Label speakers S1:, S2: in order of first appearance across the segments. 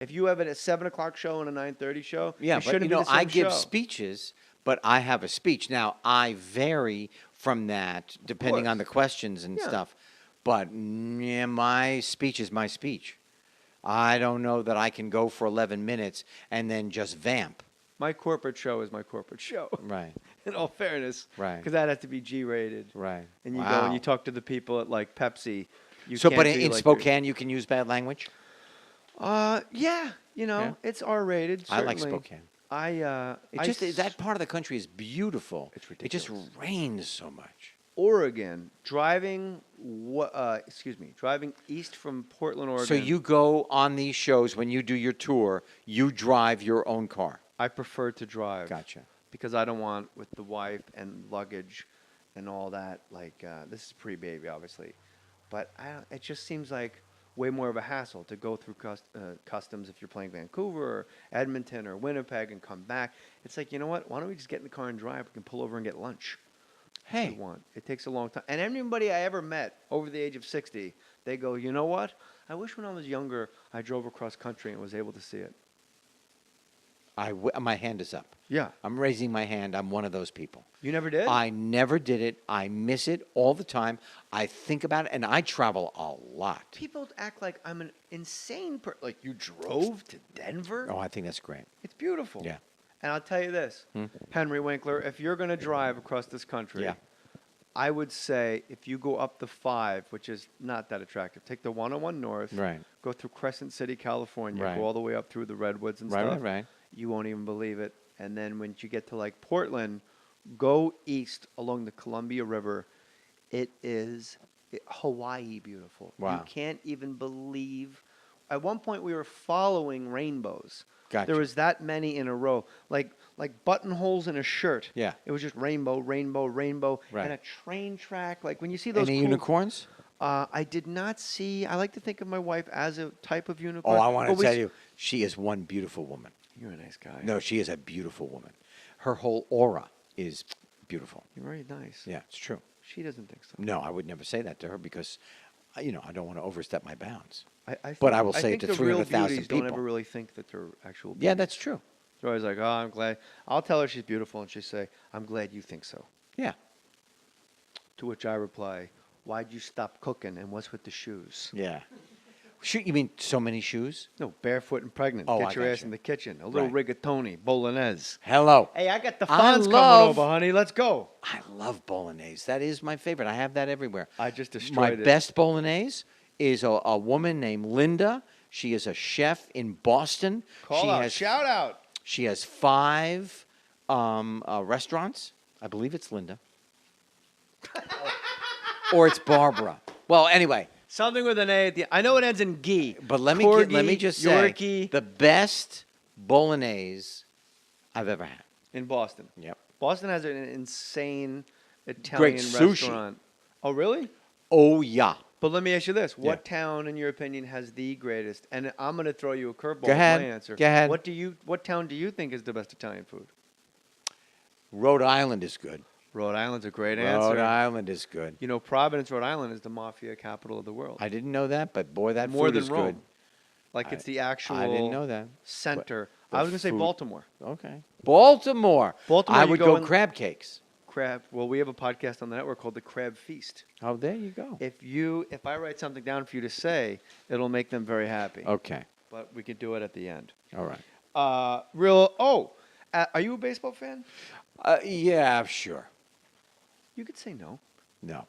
S1: If you have a 7 o'clock show and a 9:30 show,
S2: Yeah,
S1: it
S2: but
S1: shouldn't be the same
S2: I give
S1: show.
S2: speeches, but I have a speech. Now, I vary from that depending on the
S1: course.
S2: questions and
S1: Yeah.
S2: stuff. But yeah, my speech is my speech. I don't know that I can go for 11 minutes and then just vamp.
S1: My corporate show is my corporate show.
S2: Right,
S1: In all fairness,
S2: Right.
S1: Because that has to be G-rated.
S2: right.
S1: And you go
S2: Wow.
S1: and you talk to the people at like Pepsi. You
S2: So,
S1: can't
S2: but
S1: be
S2: in
S1: like
S2: Spokane, you can use bad language?
S1: yeah,
S2: Yeah.
S1: it's R-rated.
S2: I like
S1: Certainly.
S2: Spokane. That part of the country is beautiful.
S1: It's
S2: It just
S1: ridiculous.
S2: rains so much.
S1: Oregon, driving east from Portland, Oregon.
S2: So you go on these shows when you do your tour, you drive your own car.
S1: I prefer to drive.
S2: Gotcha.
S1: Because I don't want with the wife and luggage and all that. Like this is pre-baby, obviously, but it just seems like way more of a hassle to go through customs if you're playing Vancouver or Edmonton or Winnipeg and come back. It's like, you know what? Why don't we just get in the car and drive? We can pull over and get lunch.
S2: Hey.
S1: It takes a long time. And anybody I ever met over the age of 60, they go, you know what? I wish when I was younger I drove across country and was able to see it.
S2: My hand is up.
S1: Yeah.
S2: I'm raising my hand. I'm one of those people.
S1: You never did?
S2: I never did it. I miss it all the time. I think about it, and I travel a lot.
S1: People act like I'm an insane person. Like, you drove to Denver?
S2: Oh, I think that's great.
S1: It's beautiful.
S2: Yeah.
S1: And I'll tell you this, Henry Winkler, if you're going to drive across this country,
S2: Yeah.
S1: I would say if you go up the 5, which is not that attractive, take the 101 North,
S2: Right.
S1: go through Crescent City, California,
S2: Right.
S1: go all the way up through the Redwoods and
S2: Right,
S1: stuff.
S2: right.
S1: You won't even believe it. And then when you get to like Portland, go east along the Columbia River. It is Hawaii beautiful.
S2: Wow.
S1: You can't even believe. At one point, we were following rainbows.
S2: Gotcha.
S1: There was that many in a row, like buttonholes in a shirt.
S2: Yeah.
S1: It was just rainbow, rainbow, rainbow,
S2: Right.
S1: and a train track. Like when you see those
S2: Any
S1: cool,
S2: unicorns?
S1: I did not see. I like to think of my wife as a type of
S2: Oh,
S1: unicorn.
S2: I want
S1: but
S2: to
S1: we
S2: tell
S1: s-
S2: you, she is one beautiful woman.
S1: You're a nice guy.
S2: No, she is a beautiful woman. Her whole aura is beautiful.
S1: You're very nice.
S2: Yeah, it's true.
S1: She doesn't think so.
S2: No, I would never say that to her because, I don't want to overstep my bounds.
S1: But
S2: I will say it to 300,000
S1: Don't
S2: people.
S1: ever really think that they're actual.
S2: Yeah,
S1: beauties.
S2: that's true.
S1: They're always like, "Oh, I'm glad." I'll tell her she's beautiful, and she'll say, "I'm glad you think so."
S2: Yeah.
S1: To which I reply, "Why'd you stop cooking, and what's with the shoes?"
S2: Yeah. Shoot, you mean so many shoes?
S1: No, barefoot and pregnant.
S2: Oh,
S1: Get
S2: I
S1: your
S2: got
S1: ass
S2: you.
S1: in the kitchen. A little
S2: Right.
S1: rigatoni, bolognese.
S2: Hello.
S1: Hey, I got the
S2: I
S1: Fonz coming
S2: love-
S1: over, honey. Let's go.
S2: I love bolognese. That is my favorite. I have that everywhere.
S1: I just
S2: My
S1: destroyed it.
S2: best bolognese is a woman named Linda. She is a chef in Boston.
S1: Shout out.
S2: She has 5 restaurants. I believe it's Linda. Or it's Barbara. Well, anyway.
S1: Something with an A at the. I know it ends in "ghee."
S2: But let me
S1: Corgi,
S2: just say
S1: Yorkie
S2: the best bolognese I've ever had.
S1: in Boston.
S2: Yep.
S1: Boston has an insane Italian
S2: sushi.
S1: restaurant. Oh, really?
S2: Oh yeah.
S1: But let me ask you this:
S2: Yeah.
S1: what town, in your opinion, has the greatest? And I'm going to throw you a curveball
S2: Go ahead.
S1: with my answer.
S2: Go ahead.
S1: What town do you think is the best Italian food?
S2: Rhode Island is good.
S1: Rhode Island's a great answer.
S2: Rhode Island is good.
S1: You know, Providence, Rhode Island is the mafia capital of the world.
S2: I didn't know that, but boy, that
S1: More
S2: food
S1: than
S2: is
S1: Rome.
S2: good.
S1: Like it's the actual
S2: I didn't know that.
S1: center.
S2: But
S1: I was going to say
S2: food-
S1: Baltimore.
S2: Okay. Baltimore.
S1: Baltimore,
S2: I
S1: you
S2: would
S1: go
S2: go
S1: in-
S2: crab cakes.
S1: Crab. Well, we have a podcast on the network called The Crab Feast.
S2: Oh, there you go.
S1: If I write something down for you to say, it'll make them very happy.
S2: Okay.
S1: But we could do it at the end.
S2: All right.
S1: Are you a baseball fan?
S2: Yeah, sure.
S1: You could say no.
S2: No.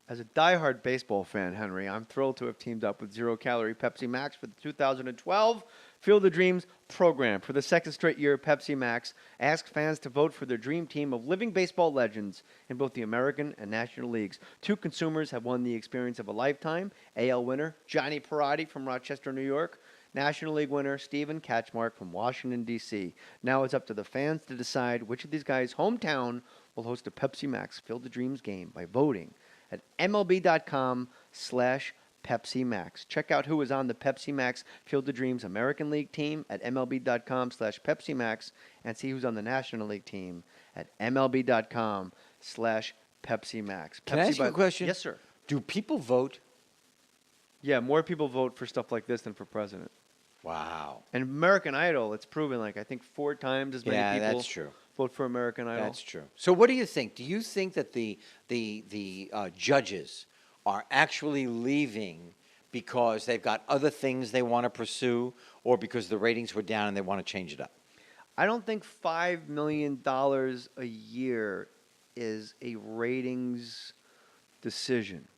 S1: As a diehard baseball fan, Henry, I'm thrilled to have teamed up with Zero Calorie Pepsi Max for the 2012 Field of Dreams program. For the second straight year, Pepsi Max asks fans to vote for their dream team of living baseball legends in both the American and National Leagues. 2 consumers have won the experience of a lifetime. AL winner Johnny Parati from Rochester, New York. National League winner Stephen Katchmark from Washington, D.C. Now it's up to the fans to decide which of these guys' hometown will host a Pepsi Max Field of Dreams game by voting at MLB.com/Pepsi Max. Check out who is on the Pepsi Max Field of Dreams American League team at MLB.com/Pepsi Max and see who's on the National League team at MLB.com/Pepsi Max.
S2: Can I ask you a question?
S1: Yes, sir.
S2: Do people vote?
S1: Yeah, more people vote for stuff like this than for president.
S2: Wow.
S1: And American Idol, it's proven like I think 4 times as many
S2: Yeah,
S1: people
S2: that's true.
S1: vote for American Idol.
S2: That's true. So what do you think? Do you think that the judges are actually leaving because they've got other things they want to pursue, or because the ratings were down and they want to change it up?
S1: I don't think $5 million a year is a ratings decision.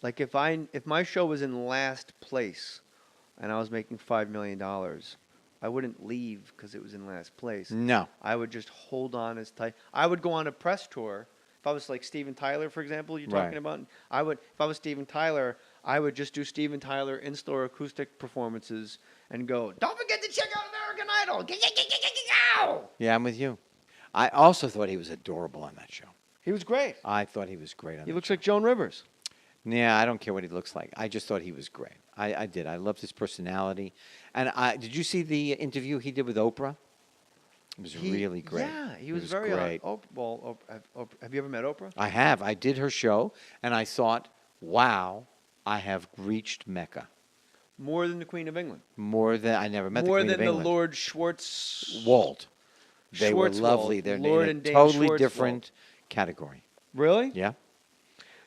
S1: Like if my show was in last place and I was making $5 million, I wouldn't leave because it was in last place.
S2: No.
S1: I would just hold on as tight. I would go on a press tour. If I was like Steven Tyler, for example, you're talking
S2: Right.
S1: about, I would. If I was Steven Tyler, I would just do Steven Tyler in-store acoustic performances and go, "Don't forget to check out American Idol."
S2: Yeah, I'm with you. I also thought he was adorable on that show.
S1: He was great.
S2: I thought he was great on
S1: He
S2: that
S1: looks
S2: show.
S1: like Joan Rivers.
S2: Yeah, I don't care what he looks like. I just thought he was great. I did. I loved his personality. And did you see the interview he did with Oprah? It was really great.
S1: Yeah, he was
S2: It
S1: very
S2: great.
S1: have you ever met Oprah?
S2: I have. I did her show, and I thought, wow, I have reached Mecca.
S1: More than the Queen of England.
S2: More than I never met
S1: More
S2: the Queen
S1: than
S2: of
S1: the
S2: England.
S1: Lord Schwartz.
S2: Walt. They were
S1: Schwartzwald,
S2: lovely. They're
S1: Lord
S2: in
S1: and
S2: a
S1: Dame
S2: totally
S1: Schwartzwald.
S2: different category.
S1: Really?
S2: Yeah.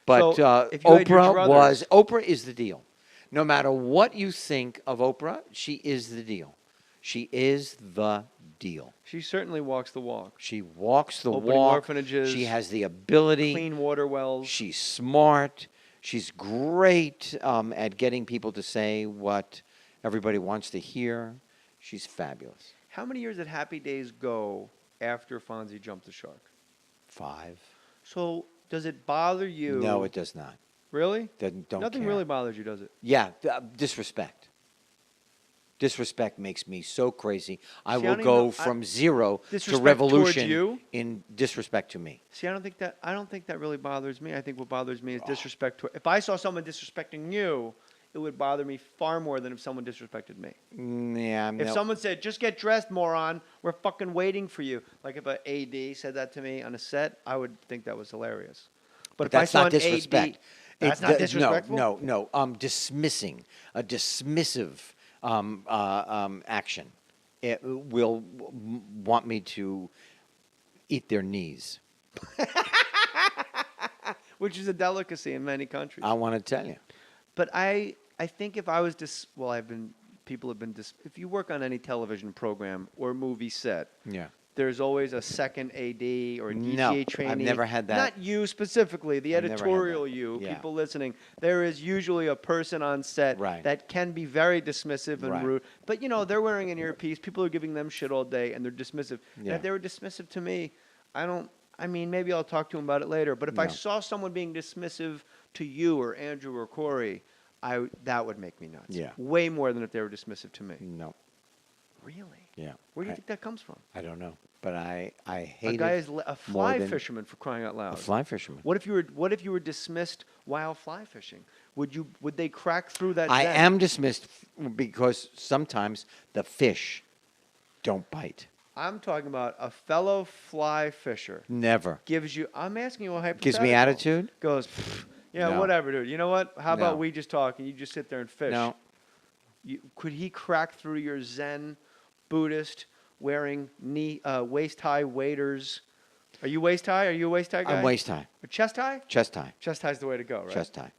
S2: But
S1: So, if you had your
S2: Oprah is the deal. No matter what you think of Oprah, she is the deal. She is the deal.
S1: She certainly walks the walk.
S2: She walks the
S1: Opening
S2: walk.
S1: orphanages,
S2: She has the ability.
S1: Clean water wells.
S2: She's smart. She's great at getting people to say what everybody wants to hear. She's fabulous.
S1: How many years did Happy Days go after Fonzie jumped the shark?
S2: 5.
S1: So does it bother you?
S2: No, it does not.
S1: Really?
S2: Don't
S1: Nothing
S2: care.
S1: really bothers you, does it?
S2: Yeah, disrespect. Disrespect makes me so crazy. I
S1: See, I
S2: will
S1: don't even
S2: go
S1: know-
S2: from zero to
S1: Disrespect towards
S2: revolution
S1: you?
S2: in disrespect to me.
S1: See, I don't think that really bothers me. I think what bothers me is disrespect to. If I saw someone disrespecting you, it would bother me far more than if someone disrespected me.
S2: Yeah,
S1: If
S2: no.
S1: someone said, "Just get dressed, moron. We're fucking waiting for you," like if an AD said that to me on a set, I would think that was hilarious. But if I
S2: That's
S1: saw
S2: not
S1: an
S2: disrespect.
S1: AD, that's not disrespectful.
S2: No. Dismissing a dismissive action. It will want me to eat their knees.
S1: Which is a delicacy in many countries.
S2: I want to tell you.
S1: But I think if I was people have been if you work on any television program or movie set,
S2: Yeah.
S1: there's always a second AD or an
S2: No,
S1: EGA trainee.
S2: I've never had that.
S1: Not you specifically, the
S2: I've never had
S1: editorial
S2: that.
S1: you,
S2: Yeah.
S1: people listening. There is usually a person on set
S2: Right.
S1: that can be very dismissive and
S2: Right.
S1: rude. But, they're wearing an earpiece. People are giving them shit all day, and they're dismissive. And
S2: Yeah.
S1: if they were dismissive to me, maybe I'll talk to them about it later. But if I
S2: No.
S1: saw someone being dismissive to you or Andrew or Corey, that would make me nuts.
S2: Yeah.
S1: Way more than if they were dismissive to me.
S2: No.
S1: Really?
S2: Yeah.
S1: Where do you think that comes from?
S2: I don't know, but I hate
S1: A guy
S2: it.
S1: is a
S2: more
S1: fly
S2: than-
S1: fisherman, for crying out loud.
S2: A fly fisherman.
S1: What if you were dismissed while fly fishing? Would they crack through that?
S2: I
S1: zen?
S2: am dismissed because sometimes the fish don't bite.
S1: I'm talking about a fellow fly fisher
S2: Never.
S1: gives you. I'm asking you a hypothetical.
S2: Gives me attitude?
S1: Goes, "Pfft, yeah,
S2: No.
S1: whatever, dude. You know what? How about
S2: No.
S1: we just talk and you just sit there and fish?
S2: No.
S1: Could he crack through your Zen Buddhist wearing waist high waders? Are you waist high? Are you a waist high guy?
S2: I'm waist high.
S1: Or chest high?
S2: Chest high.
S1: Chest high's the way to go, right?
S2: Chest high.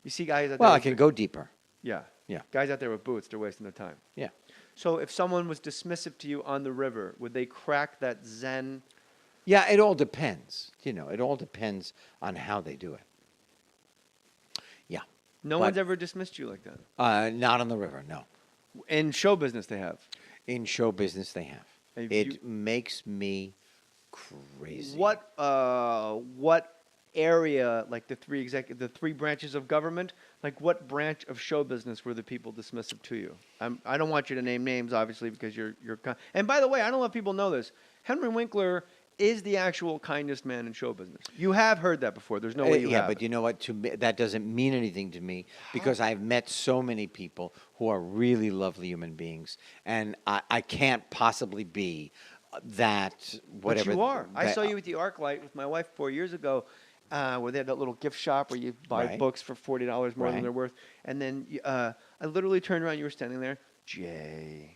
S1: You see guys out
S2: Well,
S1: there.
S2: I can go deeper.
S1: Yeah.
S2: Yeah.
S1: Guys out there with boots, they're wasting their time.
S2: Yeah.
S1: So if someone was dismissive to you on the river, would they crack that Zen?
S2: Yeah, it all depends. It all depends on how they do it. Yeah.
S1: No
S2: But-
S1: one's ever dismissed you like that.
S2: Not on the river, no.
S1: In show business, they have.
S2: In show business, they have.
S1: Have
S2: It
S1: you-
S2: makes me crazy.
S1: What area, like the three branches of government, like what branch of show business were the people dismissive to you? I don't want you to name names, obviously, because you're. And by the way, I don't let people know this. Henry Winkler is the actual kindest man in show business. You have heard that before. There's no way you
S2: yeah,
S1: have.
S2: but you know what? To me, that doesn't mean anything to me because I've met so many people who are really lovely human beings, and I can't possibly be that whatever.
S1: But you are. I
S2: that-
S1: saw you at the ArcLight with my wife 4 years ago, where they had that little gift shop where you buy
S2: Right.
S1: books for $40 more than
S2: Right.
S1: they're worth. And then I literally turned around. You were standing there. Jay,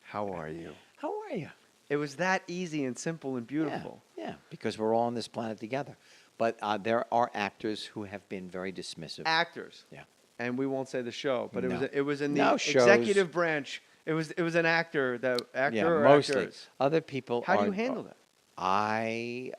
S1: how are you?
S2: How are you?
S1: It was that easy and simple and beautiful.
S2: Yeah, because we're all on this planet together. But there are actors who have been very dismissive.
S1: Actors.
S2: Yeah.
S1: And we won't say the show, but
S2: No.
S1: it was in the
S2: No, shows.
S1: executive branch. It was an actor,
S2: Yeah,
S1: or
S2: mostly.
S1: actors.
S2: Other people
S1: How do
S2: are-
S1: you handle that?
S2: I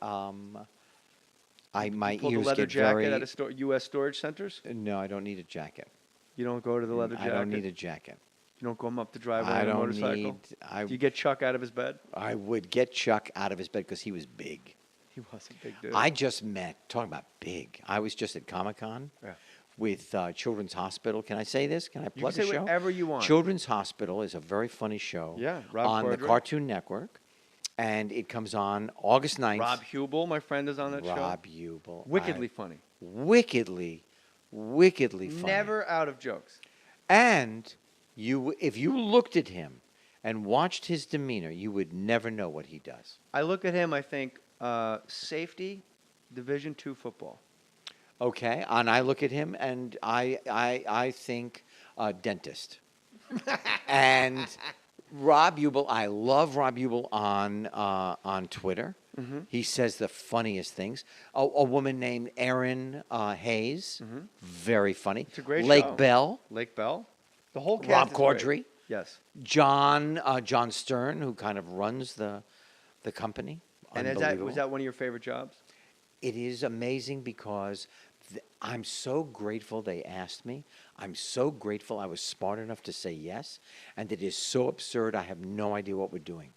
S2: my
S1: Pull the
S2: ears
S1: leather
S2: get
S1: jacket
S2: very.
S1: out of U.S. storage centers.
S2: No, I don't need a jacket.
S1: You don't go to the leather jacket.
S2: I don't need a jacket.
S1: You don't go him up the driveway
S2: I
S1: on a
S2: don't
S1: motorcycle.
S2: need.
S1: Do you get Chuck out of his bed?
S2: I would get Chuck out of his bed because he was big.
S1: He was a big dude.
S2: I just met, talking about big, I was just at Comic-Con
S1: Yeah.
S2: with Children's Hospital. Can I say this? Can I
S1: You can
S2: plug
S1: say
S2: the show?
S1: whatever you want.
S2: Children's Hospital is a very funny show
S1: Yeah, Rob
S2: on the
S1: Corddry.
S2: Cartoon Network. And it comes on August 9th.
S1: Rob Hubel, my friend, is on that show.
S2: Rob Hubel.
S1: Wickedly funny.
S2: Wickedly funny.
S1: Never out of jokes.
S2: And if you looked at him and watched his demeanor, you would never know what he does.
S1: I look at him, I think, safety, Division II football.
S2: Okay, and I look at him and I think dentist. And Rob Hubel, I love Rob Hubel on Twitter.
S1: Mm-hmm.
S2: He says the funniest things. A woman named Erin Hayes, very funny.
S1: It's a great
S2: Lake
S1: show.
S2: Bell,
S1: Lake Bell. The whole cast
S2: Rob
S1: is great.
S2: Corddry,
S1: Yes.
S2: John Stern, who kind of runs the company.
S1: And was that one of your favorite jobs?
S2: It is amazing because I'm so grateful they asked me. I'm so grateful I was smart enough to say yes. And it is so absurd, I have no idea what we're doing.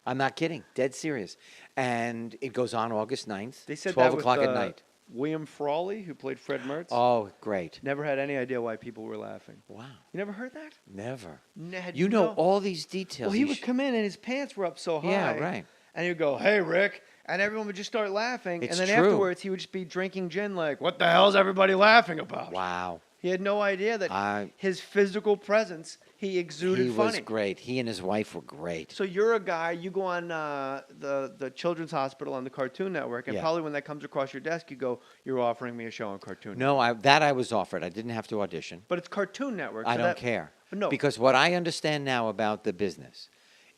S2: I'm not kidding. Dead serious. And it goes on August 9th,
S1: They said
S2: 12
S1: that
S2: o'clock
S1: with,
S2: at night.
S1: William Frawley, who played Fred Mertz.
S2: Oh, great.
S1: Never had any idea why people were laughing.
S2: Wow.
S1: You never heard that?
S2: Never.
S1: Had
S2: You know all these details.
S1: Well, he
S2: You
S1: would
S2: sh-
S1: come in and his pants were up so high.
S2: Yeah, right.
S1: And he would go, "Hey, Rick," and everyone would just start laughing.
S2: It's
S1: and then
S2: true.
S1: afterwards, he would just be drinking gin, like, "What the hell is everybody laughing about?"
S2: Wow.
S1: He had no idea that his physical presence, he exuded
S2: He
S1: funny.
S2: was great. He and his wife were great.
S1: So you're a guy, you go on the Children's Hospital on the Cartoon Network, and
S2: Yeah.
S1: probably when that comes across your desk, you go, "You're offering me a show on Cartoon Network."
S2: No, I was offered. I didn't have to audition.
S1: But it's Cartoon Network.
S2: I
S1: so
S2: don't care.
S1: But no.
S2: Because what I understand now about the business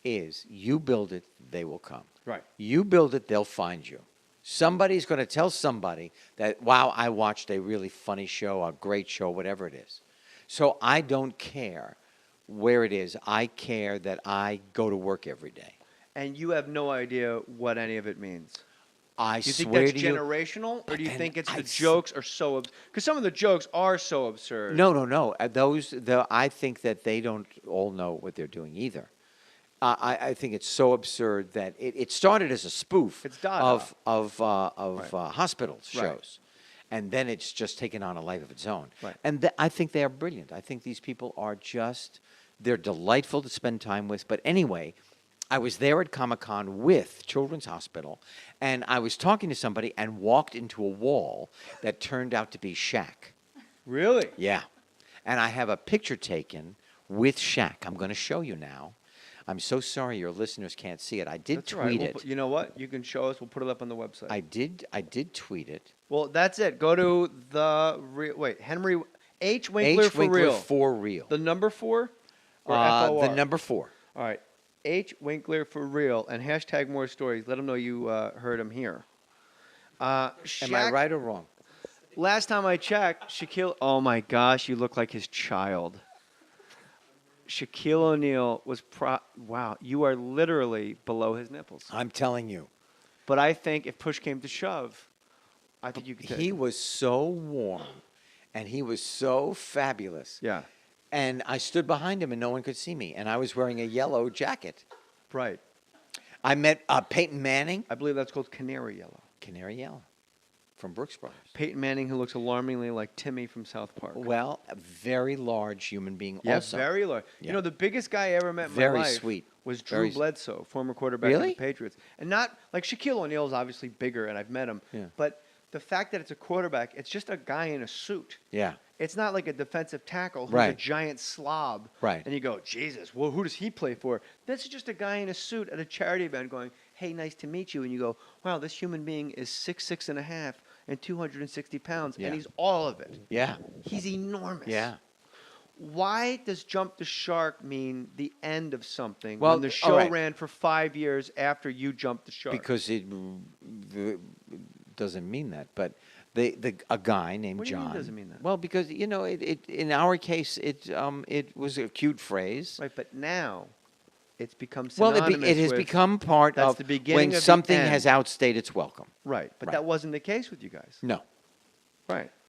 S2: is you build it, they will come.
S1: Right.
S2: You build it, they'll find you. Somebody's going to tell somebody that, wow, I watched a really funny show, a great show, whatever it is. So I don't care where it is. I care that I go to work every day.
S1: And you have no idea what any of it means.
S2: I
S1: Do you think
S2: swear
S1: that's
S2: to you.
S1: generational, or
S2: But
S1: do you
S2: then
S1: think it's
S2: I
S1: the
S2: s-
S1: jokes are so? Because some of the jokes are so absurd.
S2: No. I think that they don't all know what they're doing either. I think it's so absurd that it started as a spoof
S1: It's Dada.
S2: of
S1: Right.
S2: hospital
S1: Right.
S2: shows, and then it's just taken on a life of its own.
S1: Right.
S2: And I think they are brilliant. I think these people are they're delightful to spend time with. But anyway, I was there at Comic-Con with Children's Hospital, and I was talking to somebody and walked into a wall that turned out to be Shaq.
S1: Really?
S2: Yeah. And I have a picture taken with Shaq. I'm going to show you now. I'm so sorry your listeners can't see it. I did
S1: That's all right.
S2: tweet
S1: We'll
S2: it.
S1: you know what? You can show us. We'll put it up on the website.
S2: I did tweet it.
S1: Well, that's it. Go to Henry H. Winkler
S2: H.
S1: for
S2: Winkler
S1: real.
S2: for real.
S1: The number 4 or FOR?
S2: The number 4.
S1: All right. H. Winkler for real and hashtag more stories. Let them know you heard him here.
S2: Am I right or wrong?
S1: Last time I checked, Shaquille. Oh my gosh, you look like his child. Shaquille O'Neal was wow, you are literally below his nipples.
S2: I'm telling you.
S1: But I think if push came to shove, I think you could take
S2: He
S1: him.
S2: was so warm and he was so fabulous.
S1: Yeah,
S2: And I stood behind him and no one could see me. And I was wearing a yellow jacket.
S1: right.
S2: I met Peyton Manning.
S1: I believe that's called canary yellow.
S2: Canary yellow from Brooks Brothers.
S1: Peyton Manning, who looks alarmingly like Timmy from South Park.
S2: Well, a very large human being
S1: Yeah,
S2: also.
S1: very large.
S2: Yeah.
S1: You know, the biggest guy I ever met in
S2: Very
S1: my life
S2: sweet.
S1: was Drew
S2: Very
S1: Bledsoe, former quarterback of
S2: Really?
S1: the Patriots. And not like Shaquille O'Neal is obviously bigger, and I've met him.
S2: Yeah.
S1: But the fact that it's a quarterback, it's just a guy in a suit.
S2: Yeah.
S1: It's not like a defensive tackle who's a
S2: Right.
S1: giant slob.
S2: Right.
S1: And you go, Jesus, well, who does he play for? This is just a guy in a suit at a charity event going, hey, nice to meet you. And you go, wow, this human being is 6'6.5" and 260 pounds,
S2: Yeah.
S1: and he's all of it.
S2: Yeah.
S1: He's enormous.
S2: Yeah.
S1: why does Jump the Shark mean the end of something
S2: Well,
S1: when the
S2: all
S1: show
S2: right.
S1: ran for 5 years after you jumped the shark?
S2: Because it doesn't mean that, but a guy named
S1: What do you mean
S2: John.
S1: it doesn't mean that?
S2: Well, because it in our case it was a cute phrase.
S1: Right, but now it's become
S2: Well,
S1: synonymous
S2: it has
S1: with,
S2: become part
S1: that's
S2: of
S1: the beginning
S2: when
S1: of the
S2: something
S1: end.
S2: has outstayed its welcome.
S1: Right, but
S2: Right.
S1: that wasn't the case with you guys.
S2: No.
S1: Right.